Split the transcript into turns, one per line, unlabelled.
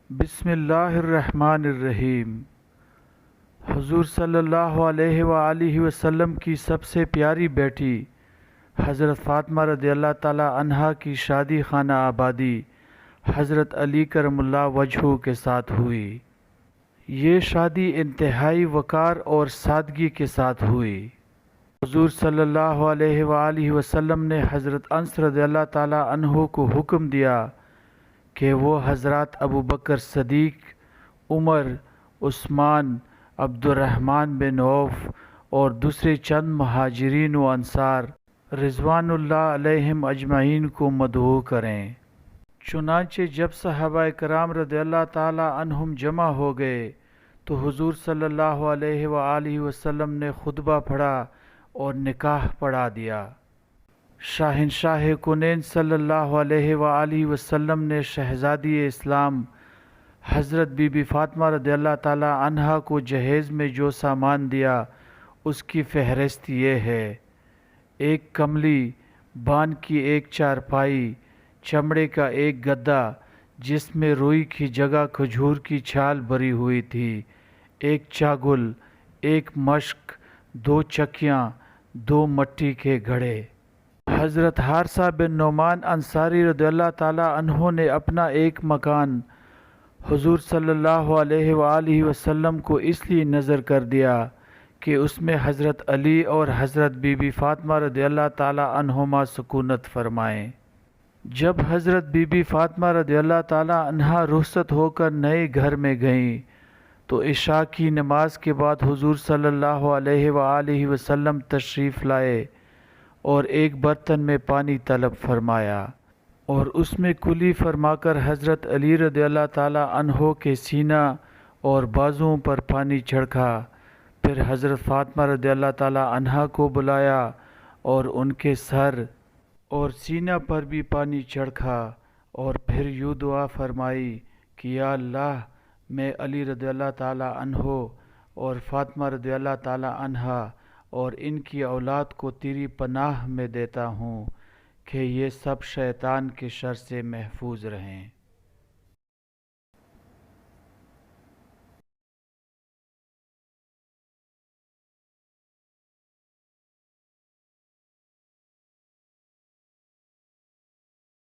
بسم اللہ الرحمن الرحیم۔ حضور صلی اللہ علیہ وآلہ وسلم کی سب سے پیاری بیٹی حضرت فاطمہ رضی اللہ تعالی عنہا کی شادی خانہ آبادی حضرت علی کرم اللہ وجہہ کے ساتھ ہوئی۔ یہ شادی انتہائی وقار اور سادگی کے ساتھ ہوئی۔ حضور صلی اللہ علیہ وآلہ وسلم نے حضرت انس رضی اللہ تعالی عنہ کو حکم دیا کہ وہ حضرات ابوبکر صدیق، عمر، عثمان، عبد الرحمن بن عوف اور دوسرے چند مہاجرین و انصار رضوان اللہ علیہم اجمعین کو مدعو کریں۔ چنانچہ جب صحابہ کرام رضی اللہ تعالی عنہم جمع ہو گئے تو حضور صلی اللہ علیہ وآلہ وسلم نے خطبہ پڑھا اور نکاح پڑھا دیا۔ شاہنشاہ کونین صلی اللہ علیہ وآلہ وسلم نے شہزادی اسلام حضرت بی بی فاطمہ رضی اللہ تعالی عنہا کو جہیز میں جو سامان دیا اس کی فہرست یہ ہے: ایک کملی، بان کی ایک چارپائی، چمڑے کا ایک گدا جس میں روئی کی جگہ کھجور کی چھال بھری ہوئی تھی، ایک چاگل، ایک مشک، 2 چکیاں، 2 مٹی کے گھڑے۔ حضرت حارثہ بن نعمان انصاری رضی اللہ تعالی عنہ نے اپنا ایک مکان حضور صلی اللہ علیہ وآلہ وسلم کو اس لیے نذر کر دیا کہ اس میں حضرت علی اور حضرت بی بی فاطمہ رضی اللہ تعالی عنہما سکونت فرمائیں۔ جب حضرت بی بی فاطمہ رضی اللہ تعالی عنہا رخصت ہو کر نئے گھر میں گئیں تو عشاء کی نماز کے بعد حضور صلی اللہ علیہ وآلہ وسلم تشریف لائے اور ایک برتن میں پانی طلب فرمایا اور اس میں کلی فرما کر حضرت علی رضی اللہ تعالی عنہ کے سینہ اور بازوؤں پر پانی چھڑکا، پھر حضرت فاطمہ رضی اللہ تعالی عنہا کو بلایا اور ان کے سر اور سینہ پر بھی پانی چھڑکا اور پھر یوں دعا فرمائی کہ یا اللہ، میں علی رضی اللہ تعالی عنہ اور فاطمہ رضی اللہ تعالی عنہا اور ان کی اولاد کو تیری پناہ میں دیتا ہوں کہ یہ سب شیطان کے شر سے محفوظ رہیں۔